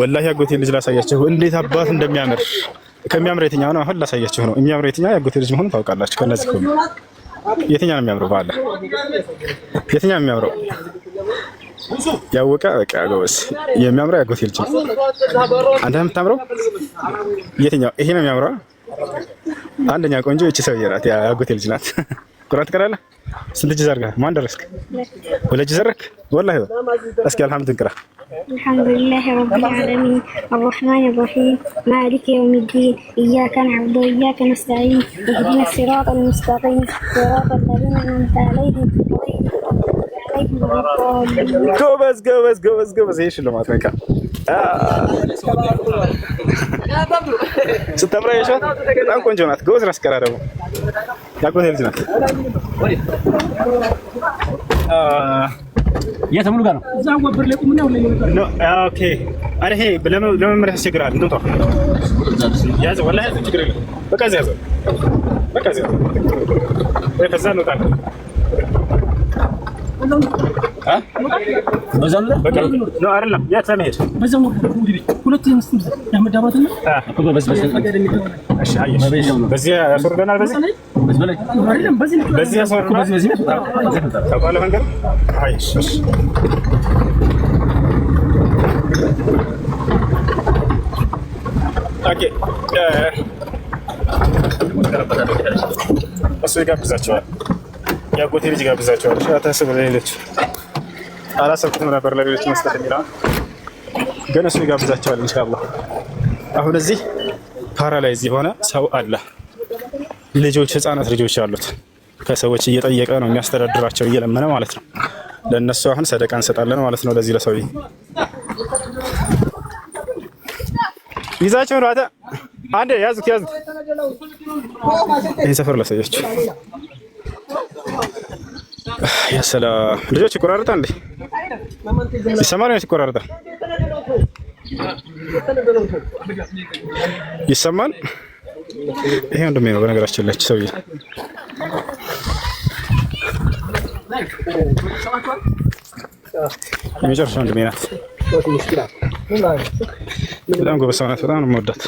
ወላሂ አጎቴ ልጅ ላሳያችሁ እንዴት አባት እንደሚያምር ከሚያምር የትኛው ነው? አሁን ላሳያችሁ ነው። የሚያምር የትኛው ያጎቴ ልጅ መሆኑን ታውቃላችሁ። ከነዚህ ሁሉ የትኛው ነው የሚያምረው? ባለ የትኛው ነው የሚያምረው? ያወቀ በቃ ጎበዝ። የሚያምረው ያጎቴ ልጅ ነው። አንተ የምታምረው የትኛው? ይሄ ነው የሚያምረው። አንደኛ ቆንጆ እቺ ሰውዬ ናት፣ ያጎቴ ልጅ ናት። ቁርአን ትቀራለህ? ስንት ጅዝ አድርገሃል? ማን ደረስክ? ሁለት ጅዝ አደረክ? ወላሂ እስኪ አልሐምዱሊላህ እንቅራ። الحمد لله رب العالمين الرحمن الرحيم مالك يوم الدين إياك نعبد وإياك نستعين اهدنا الصراط المستقيم صراط الذين أنعمت عليهم ጎበዝ ጎበዝ ጎበዝ ጎበዝ። ይሄ ሽልማት ነው። ስታምራ የሻት በጣም ቆንጆ ናት። ጎበዝ ናት። አስቀራረቡ ያጎቴ ልጅ ናት። የተሙሉ ጋር ነው። እዛው ወብር ላይ ቁምና ወለ ነው። ኦኬ አረ ይሄ ለመመሪያ ያስቸግራል። እንዴት ነው ያዘው? ወላሂ ችግር የለም። በቃ ያዘው። በቃ ያዘው። ከዛ ነው ታዲያ በዛም ላይ በቃ ነው አይደለም። ያ ተመሄድ በዛው ሁለት ምስት ያመዳባት ነው። እሺ አየሽ፣ በዚህ ያስወርደናል። በዚህ ያስወርደናል። በዚህ ተባለ መንገድ አይሽ። ኦኬ እሱ ይጋብዛቸዋል። ያጎቴ ልጅ ይጋብዛቸዋል። አታስብ። ለሌሎች አላሰብኩትም ነበር ለሌሎች መስጠት የሚለው ግን እሱ ይጋብዛቸዋል ኢንሻአላህ። አሁን እዚህ ፓራላይዝ የሆነ ሰው አለ። ልጆች ህፃናት ልጆች አሉት። ከሰዎች እየጠየቀ ነው የሚያስተዳድራቸው፣ እየለመነ ማለት ነው። ለነሱ አሁን ሰደቃ እንሰጣለን ማለት ነው። ለዚህ ለሰውዬ ይዛቸው ነው። አንዴ ያዙት። ይሄን ሰፈር ላሳያችሁ። ያ ሰላም። ልጆች ይቆራረጣል እንዴ? ይሰማል ነው? ይቆራረጣል? ይሰማል? ይሄ ወንድሜ ነው በነገራችን ላይ ሰውዬ የመጨረሻ ወንድሜ ናት። በጣም ጎበዝ ሰው ናት። በጣም ነው የምወዳት።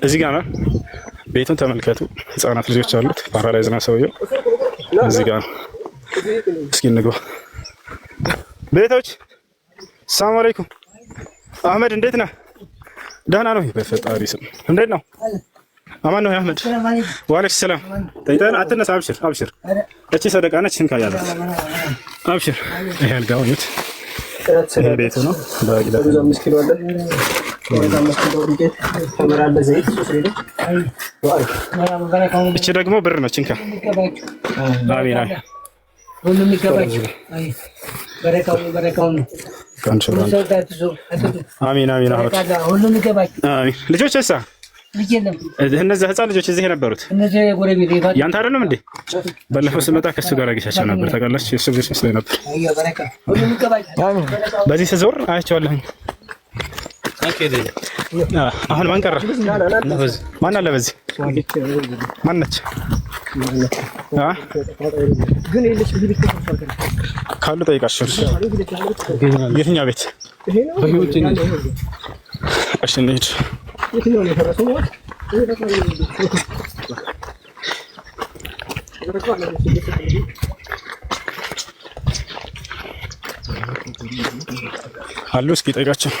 እዚህ ጋር ነው ቤቱን ተመልከቱ። ህፃናት ልጆች አሉት። ፓራላይዝ ነው ሰውየው። እዚህ ጋር ነው። እስኪ እንግባ። ቤቶች ሰላም አለይኩም። አህመድ እንዴት ነህ? ደህና ነው። በፈጣሪ ስም እንዴት ነው? አማን ነው አህመድ? ወአለይኩም ሰላም። ተይተን አትነሳ። አብሽር አብሽር። እቺ ሰደቃ ነች። እንካ ያላት አብሽር። ይሄ አልጋው ነው። ይሄ ቤቱ ነው። ባቂላ 5 ኪሎ አለ። እቺ ደግሞ ብር ነች። እንካ አሚና ሁሉም ይገባችሁ። አይ በረካው ነው። አሚን አሚን። ሁሉም ይገባችሁ። አሚን። ልጆች እሳ ልጅ የለም። እነዚህ ህፃን ልጆች እዚህ የነበሩት እነዚህ የጎረቤት ይባል ያንተ አይደለም እንዴ? ባለፈው ስመጣ ከሱ ጋር አግኝቻቸው ነበር። ታውቃለች። የሱ ልጅ መስሎኝ ነበር። አይ በረካ ሁሉም ይገባችሁ። በዚህ ስዞር አያቸዋለሁ። አሁን ማን ቀረ? ማን አለ በዚህ? ማን ነች? ካሉ ጠይቃቸው። የትኛው ቤት? እሺ እንሂድ። አሉ እስኪ ጠይቃቸው።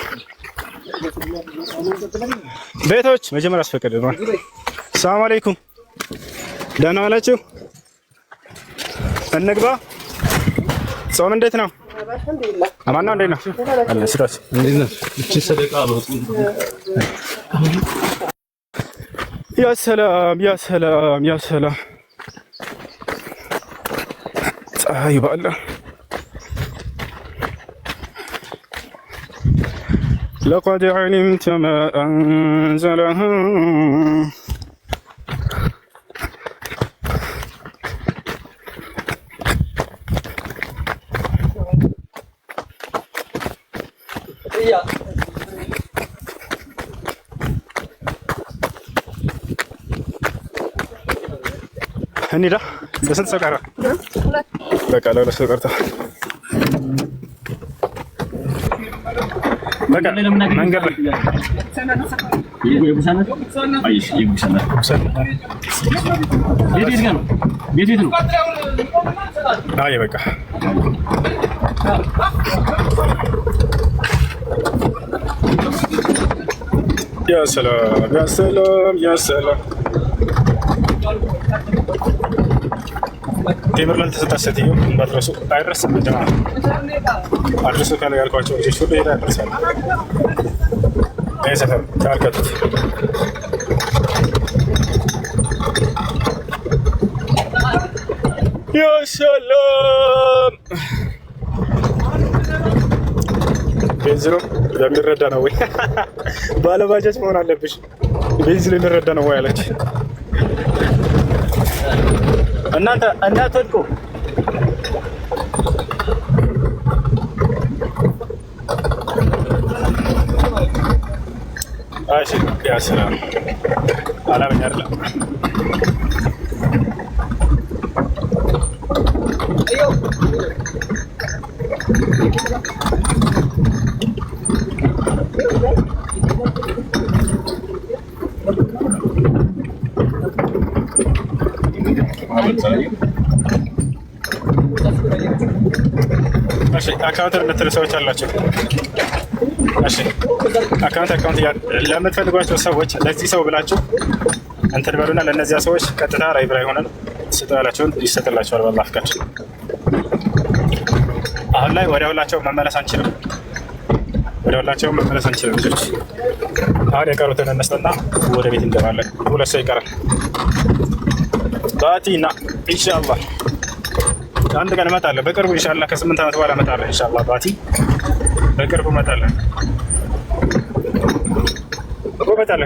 ቤቶች መጀመሪያ አስፈቀደ ነው። ሰላም አለይኩም። ደህና ዋላችሁ? እንግባ። ጾም እንዴት ነው? አማን ነው? እንዴት ነው? አለ ስራች እንዴት ነው? እቺ ሰደቃ ነው። ያ ሰላም ያ ሰላም ያ ሰላም። ፀሐይ ባላ لقد علمت ما أنزله هني ده በስንት ሰው ቀረ? በቃ ለሁለት ሰው ቀርቷል። በቃ መንገድ ላይ ቤት ነው። አይ በቃ ያ ሰላም ያ ሰላም ያ ሰላም። ቴምር ላልተሰጣ ሴትዮ እንዳትረሱ። አይረሳም ጀማ አድርሱ ካለ ያልኳቸው ልጆች ሁሉ ሄዳ ያደርሳሉ። ይህ ሰፈር ተመልከቱት። ያ ሰላም። ቤንዚኑ የሚረዳ ነው ወይ? ባለባጃጅ መሆን አለብሽ። ቤንዚኑ የሚረዳ ነው ወይ አለች። እናንተ እንዳትወድቁ። እሺ ያ ሰላም አላመኝ አይደለም። እሺ አካውንተር የምትሉ ሰዎች አላቸው። እሺ አካውንት ለምትፈልጓቸው ሰዎች ለዚህ ሰው ብላችሁ እንትን በሉና ለእነዚያ ሰዎች ቀጥታ ራይ ብራ ሆነን ስጣላቸውን ይሰጥላቸዋል። በአላህ ፍቃድ አሁን ላይ ወደ ሁላቸው መመለስ አንችልም። ልጆች አሁን የቀሩትን እንስጥና ወደ ቤት እንገባለን። ሁለት ሰው ይቀራል። ባቲና ኢንሻአላህ አንድ ቀን እመጣለሁ በቅርቡ ኢንሻአላህ። ከ8 ዓመት በኋላ እመጣለሁ ኢንሻአላህ። ባቲ በቅርቡ እመጣለሁ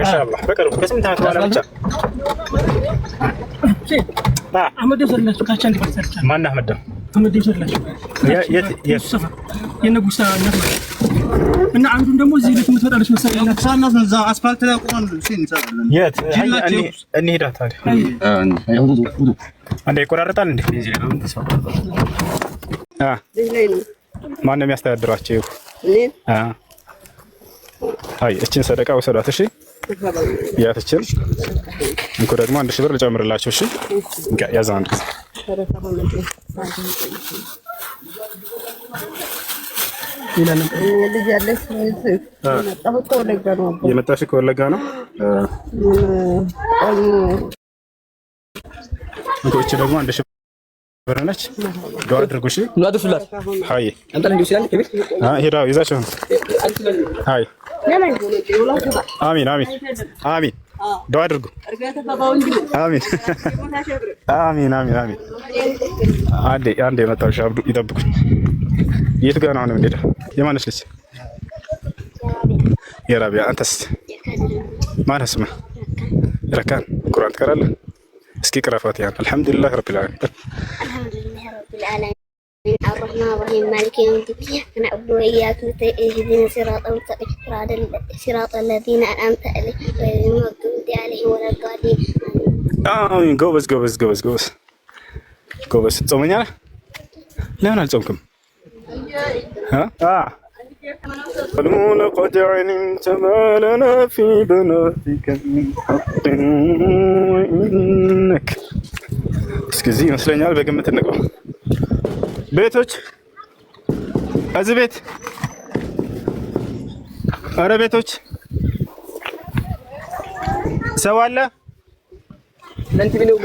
ኢንሻአላህ። በቅርቡ ከ8 ዓመት በኋላ ብቻ። አህመድ ዘላችሁ ካቻን ተፈሰርቻ ማን አህመድ አህመድ ዘላችሁ የት ሰፈር የነጉሳ እና አንዱን ደግሞ እዚህ ልክ የምትወጣለች መሰለኝ እና ሳናት ነው እዛ አስፋልት ላይ ቆመን እንሰራለን። የት እንሂዳ ታዲያ አንዴ ይቆራረጣል እንዴ? ማን ነው የሚያስተዳድራችሁ? አይ እችን ሰደቃ ወሰዷት። እሺ ያትችን እንኩ ደግሞ 1000 ብር ልጨምርላችሁ። እሺ ያዛ አንድ የመጣሽ ከወለጋ ነው። እቺ ደግሞ 1000 ብር ነች። ዱአ አድርጉ። እሺ ሃይ ሄዳው ይዛችሁ ሃይ አሚን አሚን አሚን ዱአ አድርጉ። አሚን አሚን አሚን አሚን። አንዴ መጣሽ አብዱ ይጠብቁኝ። የት ጋር ነው የምንሄደው? የማነሽ ልጅ? የራቢያ። አንተስ ማነህ ስምህ? ረካን። ቁርአን ትቀራለህ? እስኪ ቅራ ፋቲሃ። አልሐምዱሊላህ ረቢል ዓለሚን الرحمن الرحيم مالك يوم الدين نعبد وإياك نستعين اهدنا الصراط المستقيم صراط الذين أنعمت عليهم غير المغضوب عليهم ولا الضالين آمين ጎበዝ ጾመኛ ነህ? ለምን አልጾምክም? لقد علمت ما لنا في بناتك من حق وإنك እስከዚህ ይመስለኛል በግምት እንቀው ቤቶች እዚህ ቤት ኧረ ቤቶች ሰው አለ?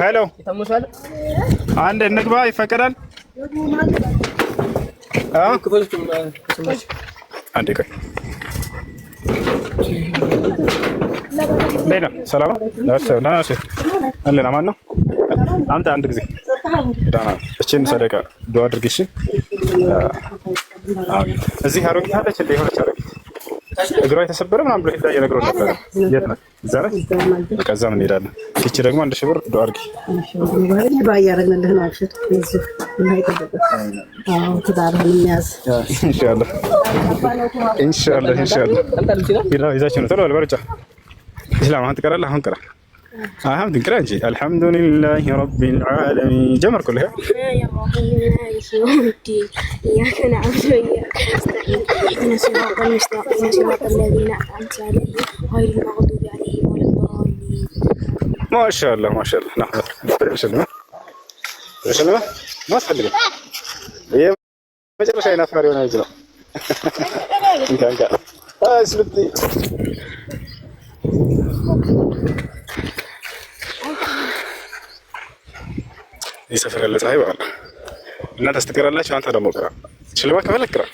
ሄሎ አንድ እንግባ ይፈቀዳል? አንዴ ቆይ ሌላ ሰላም አለን አማን ነው። አንተ አንድ ጊዜ ዳና እቺን ሰደቃ ዱአ አድርጊ። እሺ እዚህ አሮጊት አለች እንደ የሆነች አሮጊት እግሯ የተሰበረ ምናምን ብሎ ሄዳ እየነገረው ነበር። የት ነው? እዛ ነች። በቃ እዛ ምን እንሄዳለን። እቺ ደግሞ 1000 ብር ዱአ አድርጊ። ዱአ እያደረግንልህ ነው። አብሽር ትዳርህን የሚያዝ ኢንሻአላህ ይዛችሁ ነው። ቶሎ በል በርጫ ኢስላም አሁን ትቀራለህ። አሁን ቅራ الحمد لله الحمد لله رب العالمين جمر كلها الرحمن الرحيم مالك يوم الدين إياك نعبد وإياك نستعين اهدنا الصراط المستقيم صراط الذين أنعمت عليهم غير المغضوب عليهم ولا الضالين. ما شاء الله ما شاء الله. نحن شنو ما تحدث هي مجرد شيء نفر ولا يجرى انك اسبتي يسافر اللي صاحب والله لا تستقر الله شو انت دمو قرا شلوا كمان اقرا.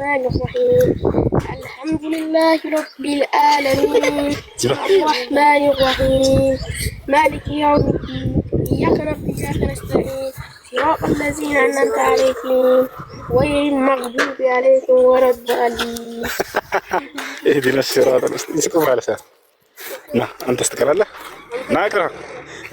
الرحمن الرحيم الحمد لله رب العالمين الرحمن الرحيم مالك يوم الدين إياك نعبد وإياك نستعين صراط الذين أنعمت عليهم غير المغضوب عليهم ولا الضالين. اهدنا الصراط المستقيم على سهل. نعم أنت استقر الله ناقرا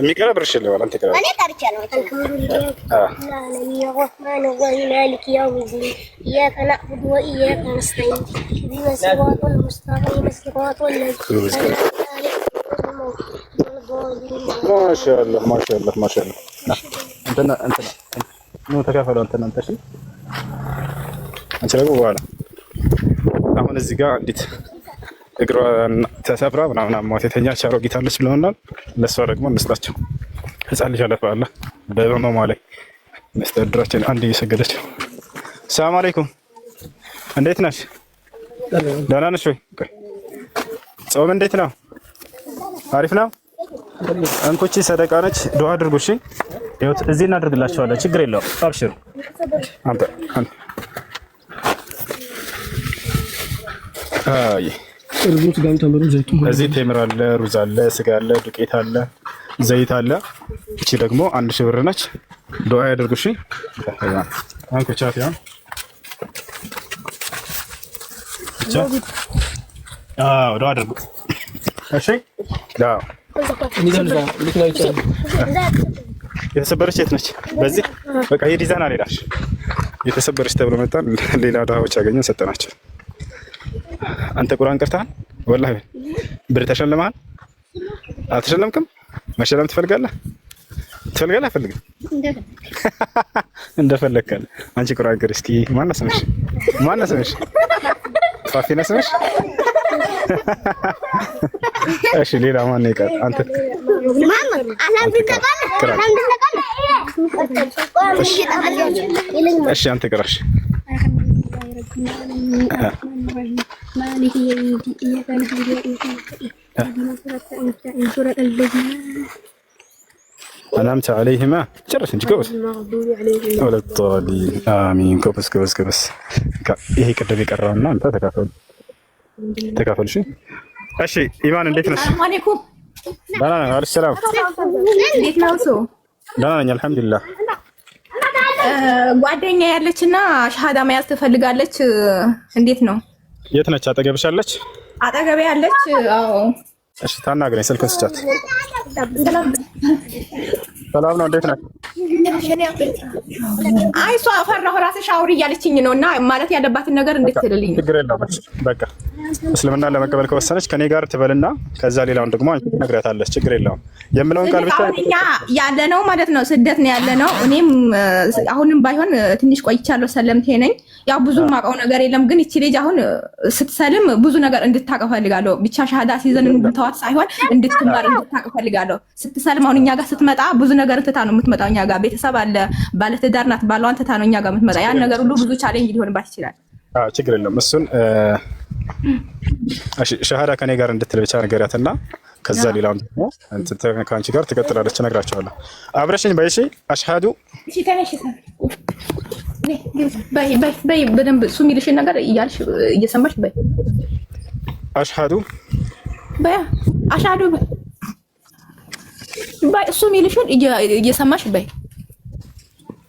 الميكرا برشلي ولا أنت كذا. الحمد لله رب العالمين الرحمن الرحيم مالك يوم الدين إياك نعبد وإياك نستعين اهدنا الصراط المستقيم صراط الذين أنعمت عليهم ما شاء الله ما شاء الله ما شاء الله. انت مو تكافلوا انت شيء انت لو በኋላ አሁን እዚህ ጋር እንዴት እግሯ ተሰብራ ምናምን አሟት የተኛች አሮጊት አለች ብለውናል። ለሷ ደግሞ እንስጣቸው ህፃን ልጅ አለፈ አለ በመማማ ላይ መስተድራችን አንድ እየሰገደች። ሰላም አለይኩም እንዴት ነሽ? ደህና ነሽ ወይ? ጾም እንዴት ነው? አሪፍ ነው። እንኩቺ ሰደቃ ነች። ዱአ አድርጉ እሺ። ይኸውት እዚህ እናደርግላችኋለን። ችግር የለውም። አብሽሩ። አንተ አይ ሩዝ ጋር ተምሩ ዘይቱ እዚህ ቴምር አለ፣ ሩዝ አለ፣ ስጋ አለ፣ ዱቄት አለ፣ ዘይት አለ። እቺ ደግሞ 1000 ብር ነች። ዱአ ያድርጉ እሺ። አንኩቻ ያን ዱአ አድርጉ እሺ። ዳው የተሰበረች የት ነች? በዚህ በቃ የዲዛይን አልሄዳሽ የተሰበረች ተብሎ መጣን። ሌላ ዳዎች ያገኘን ሰጠናቸው። አንተ ቁርአን ቀርተሃል? ወላሂ ብር ተሸልመሃል? አልተሸለምክም? መሸለም ትፈልጋለህ? አትፈልግም? እንደፈለግከለ አንቺ ቁርአን ቀሪ እስኪ። ማነው ስምሽ? ፋፊ ነው ስምሽ? እሺ ሌላ ማን ነው ይቀር? አንተ እሺ አንተ ቅራሽ أنعمت عليهما ጨርስ እንጂ ጎበዝ ወለጧሊ አሚን ጎበዝ ይሄ ቅድም የቀረውና አንተ ተካፈል እሺ ኢማን እንዴት ነሽ? ሰላም አለይኩም ደህና ነኝ አለይኩም ሰላም እንዴት ነው እሱ? ደህና ነኝ አልሐምዱሊላህ። ጓደኛ ያለችና ሻሃዳ መያዝ ትፈልጋለች። እንዴት ነው? የት ነች? አጠገብሽ አለች? አጠገቤ ያለች። አዎ እሺ ታናግረኝ። ስልክ ስጫት። ሰላም ነው እንዴት ነህ? አይ እሷ ፈራሁ ራስሽ አውሪ እያለችኝ ነው እና ማለት ያለባትን ነገር እንድትልልኝ። ችግር የለውም በቃ እስልምና ለመቀበል ከወሰነች ከኔ ጋር ትበልና ከዛ ሌላውን ደግሞ አንቺ ትነግራታለች። ችግር የለውም የምለውን ቃል ብቻ እኛ ያለ ነው ማለት ነው። ስደት ነው ያለ ነው። እኔም አሁንም ባይሆን ትንሽ ቆይቻለሁ። ሰለምቴ ነኝ። ያው ብዙ ማውቀው ነገር የለም ግን እቺ ልጅ አሁን ስትሰልም ብዙ ነገር እንድታውቅ ፈልጋለሁ። ብቻ ሻሃዳ ሲዘን እንድትተዋት ሳይሆን እንድትማር እንድታውቅ ፈልጋለሁ። ስትሰልም አሁን እኛ ጋር ስትመጣ ብዙ ነገር ትታ ነው የምትመጣው። እኛ ጋር ቤተሰብ አለ፣ ባለትዳር ናት፣ ባሏን ትታ ነው እኛ ጋር የምትመጣ። ያን ነገር ሁሉ ብዙ ቻሌንጅ ሊሆንባት ይችላል። ችግር የለም እሱን ሻሃዳ ከኔ ጋር እንድትል ብቻ ነገራትና ከዛ ሌላውን ደግሞ ከአንቺ ጋር ትቀጥላለች። እነግራቸዋለሁ። አብረሽኝ በይ እሺ። አሽሃዱ እሺ ተነሽ በይ በደንብ እሱ የሚልሽን ነገር እያልሽ እየሰማሽ በይ። አሽሃዱ በይ አሽሃዱ በይ እሱ የሚልሽን እየሰማሽ በይ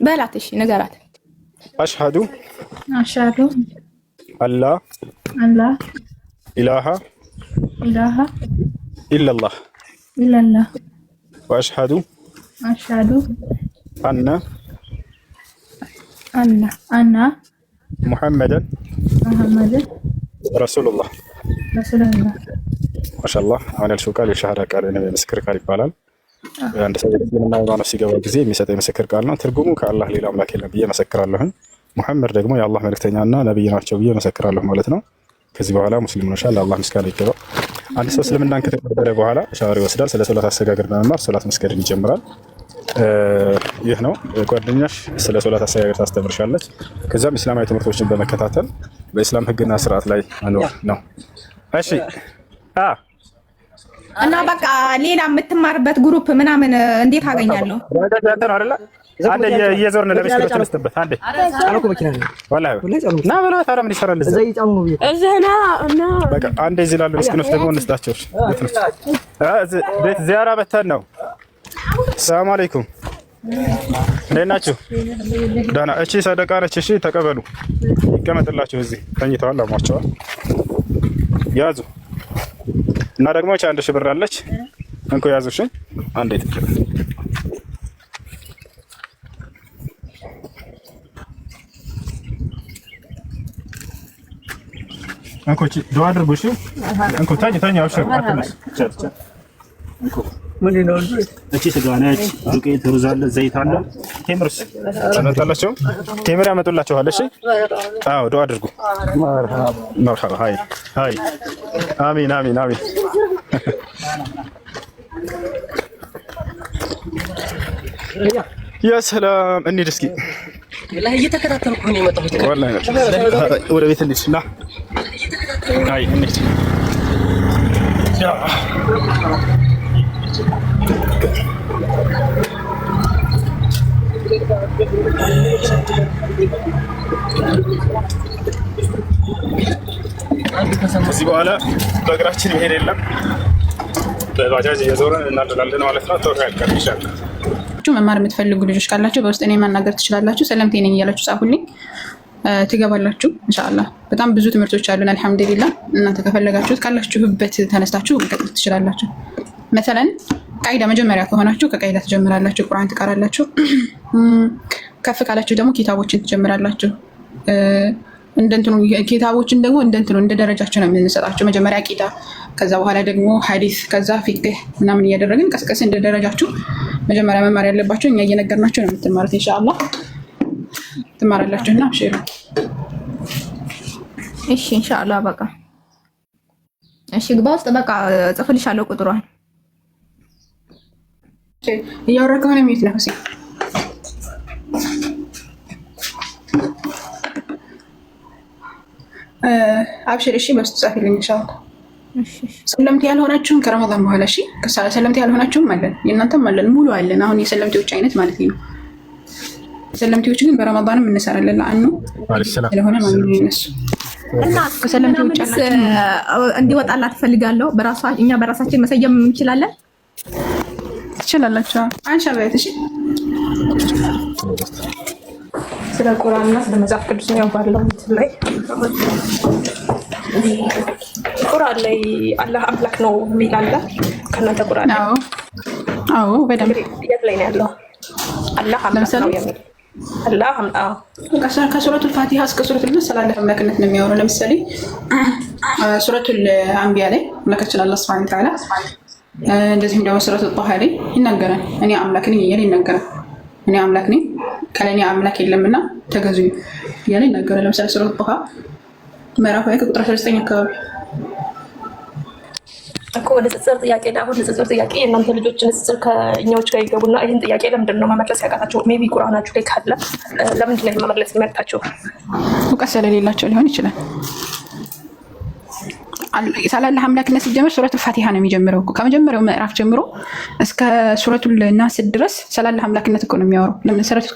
በላት። እሺ ንገራት። አሽሃዱ አላ ኢላሃ ኢላላህ ወአሽሃዱ አነ ሙሐመደን ረሱሉላህ ማሻአላህ። አሁን ያልሽው ቃል የሻሃዳ ቃል ነው፣ የምስክር ቃል ይባላል። አንድ ሰው የእስልምና ሃይማኖት ሲገባ ጊዜ የሚሰጠው የምስክር ቃል ነው። ትርጉሙ ከአላህ ሌላ አምላክ የለም ብዬ መሰክራለሁ፣ ሙሐመድ ደግሞ የአላህ መልእክተኛና ነብይ ናቸው ብዬ መሰክራለሁ ማለት ነው። ከዚህ በኋላ ሙስሊም ሆነሻል፣ ለአላህ ምስጋና ይገባው። አንድ ሰው እስልምናን ከተቀበለ በኋላ ሻወር ይወስዳል። ስለ ሶላት አሰጋገድ በመማር ሶላት መስገድን ይጀምራል። ይህ ነው። ጓደኛሽ ስለ ሶላት አሰጋገድ ታስተምርሻለች። ከዛም እስላማዊ ትምህርቶችን በመከታተል በእስላም ህግና ስርዓት ላይ መኖር ነው። እሺ እና በቃ ሌላ የምትማርበት ግሩፕ ምናምን እንዴት አገኛለሁ? አንዴ እየዞርን ለምስክሮች እንስተበት። አንዴ አልኩ መኪና ነው ወላሂ ና በለው። ታዲያ ምን ይሰራል እዛ እዘና እና በቃ አንዴ እዚህ ላሉ ምስክሮች ደግሞ እንስጣቸው። ቤት ዚያራ በተን ነው። ሰላም አለይኩም እንዴት ናችሁ? ደህና። እቺ ሰደቃ ነች። እሺ ተቀበሉ። ይቀመጥላችሁ። እዚህ ተኝተዋል፣ አሟቸዋል። ያዙ እና ደግሞ እቺ 1000 ብር አለች። እንኮ ያዙ። እሺ አንዴ ትከለ እንኮ እቺ ዱዓ አድርጉ። እሺ እንኮ ታኝ አውሽር አትነስ ቻቻ እንኮ ምን ነው እቺ ስጋ ነች። ዱቄት፣ ሩዝ አለ፣ ዘይት አለ። ቴምርስ ተመጣጣላችሁ? ቴምር ያመጡላችኋል። እሺ አዎ ዱዓ አድርጉ። መርሐባ ሃይ ሃይ አሚን አሚን አሚን። ያ ሰላም እንሂድ እስኪ። ወላሂ እየተከታተልኩ ነው የመጣሁት። ወላሂ ወደ ቤት እንሂድ እና አይ እንሂድ ያ ከዚህ በኋላ በእግራችን መሄድ የለም፣ በባጃጅ እየዞርን እናደርጋለን ማለት ነው። ተወካይ ይሻላል። መማር የምትፈልጉ ልጆች ካላችሁ በውስጥ እኔ ማናገር ትችላላችሁ። ሰላምቴ ነኝ እያላችሁ ጻፉልኝ፣ ትገባላችሁ ኢንሻአላህ። በጣም ብዙ ትምህርቶች አሉን አልሐምዱሊላህ። እናንተ ከፈለጋችሁት ካላችሁበት ተነስታችሁ መቀጠል ትችላላችሁ። መሰለን ቃይዳ መጀመሪያ ከሆናችሁ ከቃይዳ ትጀምራላችሁ፣ ቁርአን ትቀራላችሁ። ከፍ ካላችሁ ደግሞ ኪታቦችን ትጀምራላችሁ። እንደንትኑ ኪታቦችን ደግሞ እንደንትኑ እንደ ደረጃቸው ነው የምንሰጣቸው። መጀመሪያ ቂዳ፣ ከዛ በኋላ ደግሞ ሐዲስ፣ ከዛ ፊቅህ ምናምን እያደረግን ቀስቀስ እንደ ደረጃችሁ መጀመሪያ መማር ያለባችሁ እኛ እየነገርናችሁ ነው የምትማሩት። ኢንሻአላህ ትማራላችሁና አብሽሩ። እሺ ኢንሻአላህ በቃ እሺ፣ ግባ ውስጥ በቃ ጽፍልሻለሁ ቁጥሯን። እያወራ ከሆነ ሚዩት ነው። አብሽር እሺ፣ በውስጥ ጻፊልኝ ኢንሻአላህ። ሰለምቴ ያልሆናችሁም ከረመዳን በኋላ እሺ፣ ሰለምቴ ያልሆናችሁም አለን፣ የእናንተም አለን፣ ሙሉ አለን። አሁን የሰለምቴዎች አይነት ማለት ነው። ሰለምቴዎች ግን በረመዳንም እንሰራለን። ለአኑ ስለሆነ ማለት ነው እነሱ እና ከሰለምቴዎች እንዲወጣላት ፈልጋለሁ። እኛ በራሳችን መሰየም እንችላለን። ትችላላችሁ። አንሻ በይት እሺ። ስለ ቁርአንና ስለ መጽሐፍ ቅዱስ ነው ባለው ላይ ቁርአን ላይ አላህ አምላክ ነው የሚል አለ ከእናንተ ቁርአን? አዎ በደንብ የት ላይ ነው ያለው? አላህ አምላክ ነው የሚል አላህ ከሱረቱል ፋቲሃ እስከ ሱረቱል ነስ ስላለ አምላክነት ነው የሚያወራው። ለምሳሌ ሱረቱል አንቢያ ላይ አምላካችን አላህ ሱብሓነሁ ወተዓላ እንደዚህም ደግሞ ሱረቱል ጣሃ ላይ ይናገራል። እኔ አምላክ ነኝ እያለ ይናገራል። እኔ አምላክ ነኝ ከለኔ አምላክ የለምና ተገዙኝ እያለ ይናገራል። ለምሳሌ ሱረቱል ጣሃ ምዕራፍ 1 ቁጥር 19 አካባቢ እኮ ወደ ንጽጽር ጥያቄ ላይ አሁን ንጽጽር ጥያቄ እናንተ ልጆች ንጽጽር ከእኛዎች ጋር ይገቡና ይህን ጥያቄ ለምንድን ነው መመለስ ያቃታቸው? ሜቢ ቁርአናችሁ ላይ ካለ ለምንድን ነው መመለስ የሚያቃታቸው? እውቀት ስለሌላቸው ሊሆን ይችላል። ሳላላህ አምላክነት ሲጀምር ሱረቱል ፋቲሃ ነው የሚጀምረው። ከመጀመሪያው ምዕራፍ ጀምሮ እስከ ሱረቱል ናስ ድረስ ሳላላህ አምላክነት እኮ ነው የሚያወራው።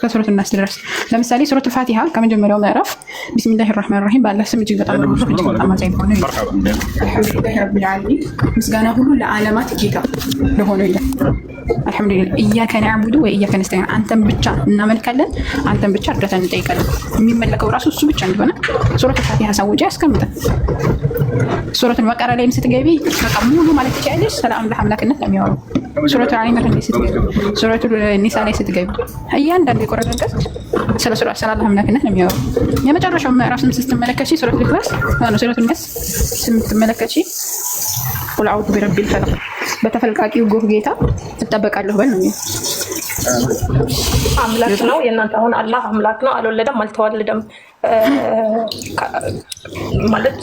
ከሱረቱል ናስ ድረስ ለምሳሌ ሱረቱል ፋቲሃ ከመጀመሪያው ምዕራፍ ቢስሚላሂር ረህማኒር ረሂም በአላህ ስም እጅግ በጣም አማዛኝ ሆነ አልሐምዱሊላሂ ረቢል ዓለሚን ምስጋና ሁሉ ለዓለማት ጌታ ለሆነው ይላል። አልሐምዱሊላህ ኢያከ ነዕቡዱ ወኢያከ ነስተዒን፣ አንተን ብቻ እናመልካለን፣ አንተን ብቻ እርዳታ እንጠይቃለን። የሚመለከው ራሱ እሱ ብቻ እንደሆነ ሱረቱል ፋቲሃ ሳውጃ ያስቀምጣል። ሱረቱል በቀራ ላይም ስትገቢ በቃ ሙሉ ማለት ትችላለሽ ስለ አምላክነት ነው የሚያወራው። ሱረቱል አሊ ኢምራን ላይ ስትገቢ፣ ሱረቱል ኒሳ ላይ ስትገቢ እያንዳንዱ የቁርአን አንቀጽ ስለ አምላክነት ነው የሚያወራው። የመጨረሻው ምዕራፍ ስትመለከቺ ሱረቱል ኢኽላስ ሱረቱል ነስ ስትመለከቺ ቁል አዑዙ ቢረቢል ፈለቅ በተፈልቃቂው ጎህ ጌታ እጠበቃለሁ በል ነው የሚለው። አምላክ ነው የእናንተ አሁን አላህ አምላክ ነው፣ አልወለደም አልተዋለደም ማለት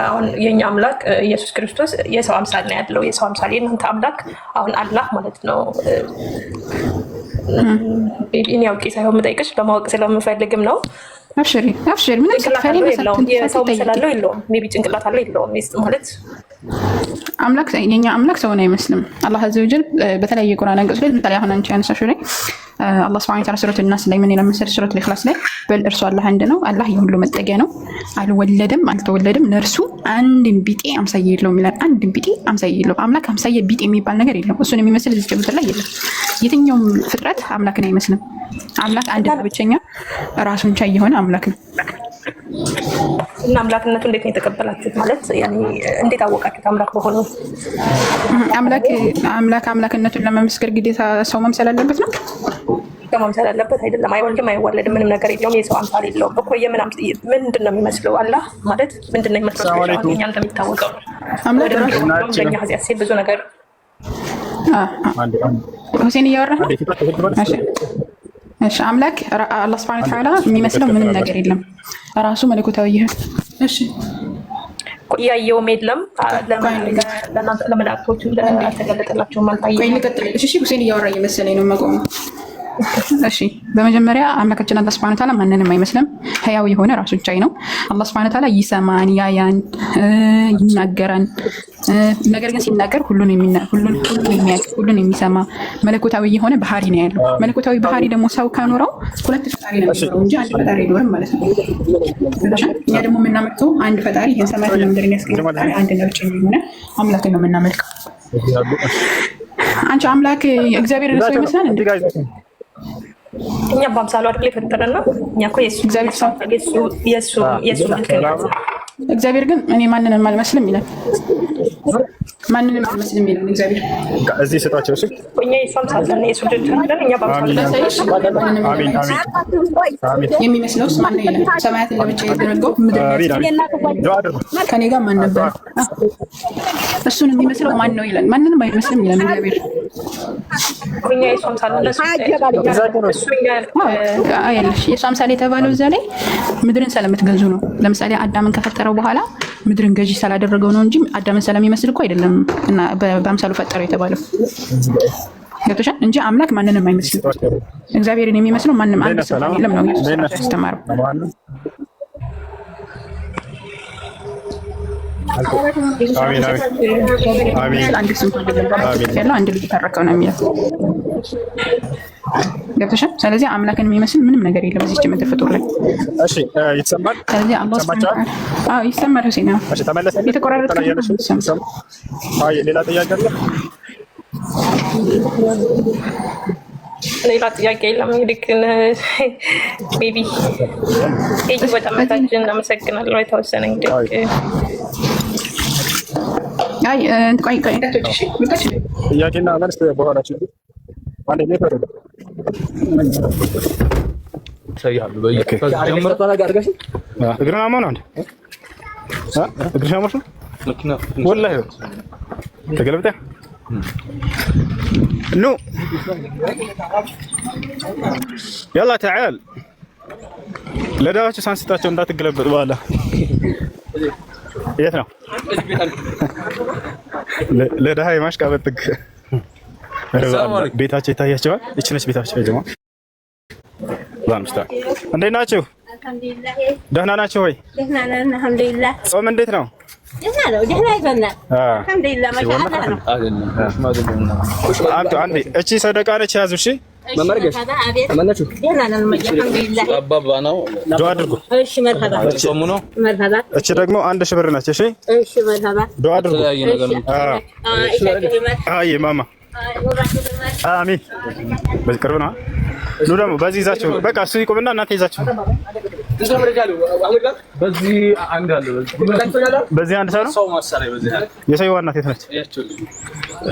አሁን የኛ አምላክ ኢየሱስ ክርስቶስ የሰው አምሳል ነው ያለው። የሰው አምሳል የእናንተ አምላክ አሁን አላህ ማለት ነው። እኔ አውቄ ሳይሆን የምጠይቅሽ በማወቅ ስለምፈልግም ነው። አብሽሪ ምን የሰው ምስል አለው የለውም? ሜይ ቢ ጭንቅላት አለው የለውም? ማለት አምላክ የኛ አምላክ ሰውን አይመስልም። አላህ አዘ ወጀል በተለያየ ቁርአን አንቀጽ ላይ ለምሳሌ አሁን አንቺ ያነሳሽው ላይ አላህ ሱብሓነሁ ወተዓላ ሱረቱ ናስ ላይ ምን ይላል መሰለሽ? ሱረቱ ኢኽላስ ላይ በል እርሱ አላህ አንድ ነው፣ አላህ የሁሉ መጠጊያ ነው፣ አልወለደም አልተወለደም፣ ለእርሱ አንድም ቢጤ አምሳያ የለውም ይላል። አንድም ቢጤ አምሳያ የለውም። አምላክ አምሳያ ቢጤ የሚባል ነገር የለም። እሱን የሚመስል እዚህ ጭብጥ ላይ የለም። የትኛውም ፍጥረት አምላክን አይመስልም። አምላክ አንድ ብቸኛ ራሱን ቻይ የሆነ አምላክ ነው። እና አምላክነቱ እንዴት ነው የተቀበላችሁት? ማለት ያኔ እንዴት አወቃችሁት አምላክ በሆነው? አምላክነቱን ለመመስከር ግዴታ ሰው መምሰል አለበት ነው? መምሰል አለበት አይደለም። አይወልድም አይወለድም፣ ምንም ነገር የለውም፣ የሰው አምሳል የለውም እኮ። ምንድን ነው የሚመስለው? አላህ ማለት ምንድን ነው የሚመስለው? እኛ እንደሚታወቀው በእኛ ሀዚያ ሲል ብዙ ነገር ሁሴን እያወራ ነው። እሺ አምላክ አላህ ሱብሓነሁ ወተዓላ የሚመስለው ምንም ነገር የለም። ራሱ መለኮታዊ ይሄ እሺ ያየውም የለም። ለመላእክቶቹ ለተገለጠላቸው አልታየም። ቆይ ልቀጥልልሽ። እሺ ሁሴን እያወራ እየመሰለኝ ነው መቆሙ። እሺ በመጀመሪያ አምላካችን አላህ ሱብሓነሁ ወተዓላ ማንንም አይመስልም። ህያው የሆነ ራሱን ቻይ ነው። አላህ ሱብሓነሁ ወተዓላ ይሰማን፣ ያያን፣ ይናገራን። ነገር ግን ሲናገር ሁሉን የሚያውቅ ሁሉን የሚሰማ መለኮታዊ የሆነ ባህሪ ነው ያለው። መለኮታዊ ባህሪ ደግሞ ሰው ካኖረው ሁለት ፈጣሪ ነው የሚኖረው እንጂ አንድ ፈጣሪ አይኖርም ማለት ነው። እኛ ደግሞ የምናመልከው አንድ ፈጣሪ ይሄን ሰማያትና ምድርን ያስገኘ ፈጣሪ አንድ ነው ብቻ የሆነ አምላክን ነው የምናመልከው። አንቺ አምላክ እግዚአብሔር ሰው ይመስላል እንዴ? እኛ በአምሳሉ አይደል የፈጠረን ነው። እኛ እኮ የእሱ መልክ ነው። እግዚአብሔር ግን እኔ ማንንም አልመስልም ይላል። ማንንም አልመስልም ይላል እግዚአብሔር። እዚህ ስጣቸው። እሺ እኛ የእሱ አምሳል ነን፣ የእሱ ልጅ ነን። እኛ በአምሳሉ የሚመስለውስ ማነው ይላል። ሰማያትን ለብቻ የዘረጋው ምድር ከኔ ጋር ማን ነበር? እሱን የሚመስለው ማን ነው ይላል። ማንንም አይመስልም ይላል እግዚአብሔር። እኛ የእሱ አምሳል ነን። የእሱ አምሳል የተባለው እዛ ላይ ምድርን ስለምትገዙ ነው። ለምሳሌ አዳምን ከፈጠረው በኋላ ምድርን ገዢ ስላደረገው ነው እንጂ አዳምን ስለሚመስል እኮ አይደለም። እና በአምሳሉ ፈጠረው የተባለው ገብቶሻል እንጂ አምላክ ማንንም አይመስልም። እግዚአብሔርን የሚመስለው ማንም አንድ ሰው የለም ነው ኢየሱስ ያስተማረው። አሜን። አንድ ስም ያለው አንድ ልጅ ተረከው ነው የሚለው ገብቶሻል። ስለዚህ አምላክን የሚመስል ምንም ነገር የለም እዚች ምድር ፍጡር ላይ። እሺ ይተሰማል። ስለዚህ አላህ አዎ ይሰማል። ሁሴን ነው እሺ ተመለሰ። የተቆራረጠ አይ ሌላ ጥያቄ አለ? ሌላ ጥያቄ የለም። እንግዲህ ሜይ ቢ በጣም ታችን እናመሰግናለሁ። የተወሰነ እንግዲህ አይ ቆይ እንዳትወጪ እሺ ጥያቄና መልስ በኋላ ችግር አንዴ ነው ተረዳ ሰያሉ በየከፈዝ ጀምሮ ተናጋ አድርጋሽ እግርና ማን አንዴ እግርሽ አሞሽ መኪና ወላሂ ተገለብጠ نو يلا تعال ለዳዎች ሳንስታቸው እንዳትገለበጥ በኋላ የት ነው ለዳሃ የማሽቃበጥክ ቤታቸው ይታያቸዋል። እቺ ነች ቤታቸው ጀማ ላምስታ እንዴት ናችሁ? ደህና ናችሁ ወይ? ደህና ነን አልሐምዱሊላህ። ጾም እንዴት ነው? ደህና ነው። ደህና ይዘናል አልሐምዱሊላህ። ማሻአላህ ነው። አንተ አንዴ እቺ ሰደቃ ነች ያዙ። እሺ መመርገሽ አመናችሁ ደህና ነን አልሐምዱሊላህ። አባባ ነው ዱአ አድርጉ። እሺ መርሐባ ጾሙ ነው መርሐባ። እቺ ደግሞ 1000 ብር ነች። እሺ እሺ መርሐባ ዱአ አድርጉ። አይ ማማ አሚን። በዚህ ቅርብ ነው። ኑ ደግሞ በዚህ ይዛችሁ በቃ እሱ ይቆምና እናንተ ይዛችሁ በዚህ አንድ አለ። በዚህ አንድ ሰው ነው የሰው እናት የት ነች?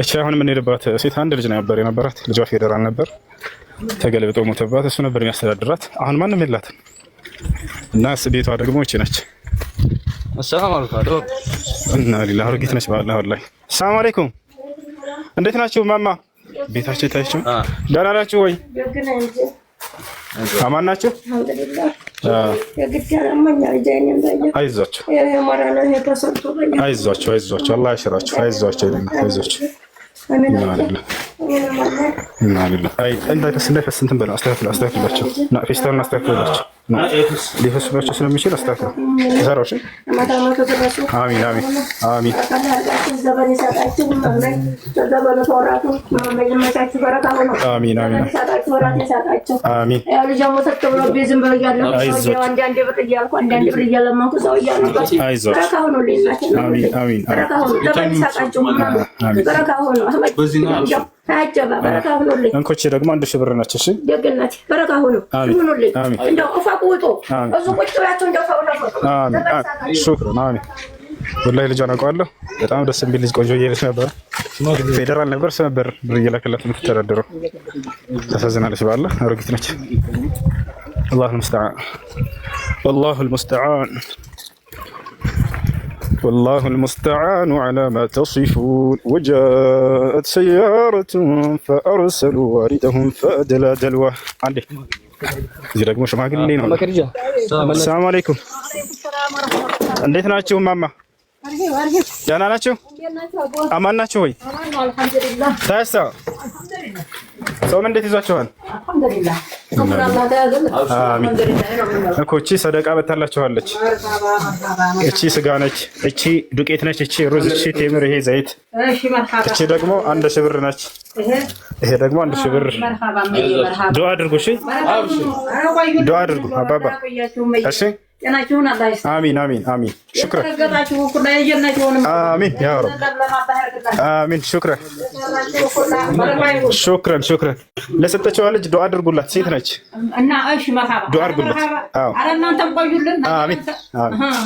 እሺ አሁን የምንሄድባት ሴት አንድ ልጅ ነበር የነበራት። ልጇ ፌደራል ነበር ተገልብጦ ሞተባት። እሱ ነበር የሚያስተዳድራት። አሁን ማንም የላትም እና ቤቷ ደግሞ እቺ ነች። السلام عليكم እና ሌላ አሮጊት ነች ባላ ወላሂ። ሰላም አለይኩም እንዴት ናችሁ ማማ? ቤታችሁ ታይችሁ ደህና ናችሁ ወይ? አማን ናችሁ? አይዟችሁ አይዟችሁ አይዟችሁ አላህ ያሽራችሁ። አይዟችሁ አይዟችሁ እንዳይፈስ እንትን በለው አስተካክላቸው እና ፌስታሉን አስተካክላቸው ሊፈስባቸው ስለሚችል አስተካክለው ተሰራው። እሺ አሚን አሚን አሚን አሚን እንኮቼ ደግሞ 1000 ብር ነች። እሺ ደግነት በረካ ሁኑ ሁኑልኝ። እንደው አፋቁጡ ቁጭ ብላችሁ እንደው ሹክራን አሚን። ወላሂ ልጇን አውቀዋለሁ። በጣም ደስ የሚል ልጅ ቆንጆ ልጅ ነበር። ፌደራል ነበር ነበር ብር እየላከላት የምትተዳደረው። ታሳዝናለች። ባላ አሮጊት ነች። አላሁ المستعان والله المستعان والله المستعان على ما تصفون. وجاءت سيارة فأرسلوا واردهم فأدلى دلوه. عندي زي لك مش معك اللي نعم. السلام عليكم. እንዴት ናችሁ ማማ? ደህና ናችሁ? አማን ናችሁ ወይ? ታሳ ሰው እንዴት ይዟችኋል? አልሐምዱሊላህ አሚን። እኮ እቺ ሰደቃ በታላችኋለች። እቺ ስጋ ነች፣ እቺ ዱቄት ነች፣ እቺ ሩዝ፣ እቺ ቴምር፣ ይሄ ዘይት፣ እቺ ደግሞ 1000 ብር ነች። ይሄ ደግሞ 1000 ብር። ዱአ አድርጉ። እሺ ዱአ አድርጉ አባባ። እሺ آمين آمين آمين شكرا آمين يا رب آمين شكرا شكرا شكرا لستة والج دعاء درقولات سيد نج دعاء درقولات آمين آمين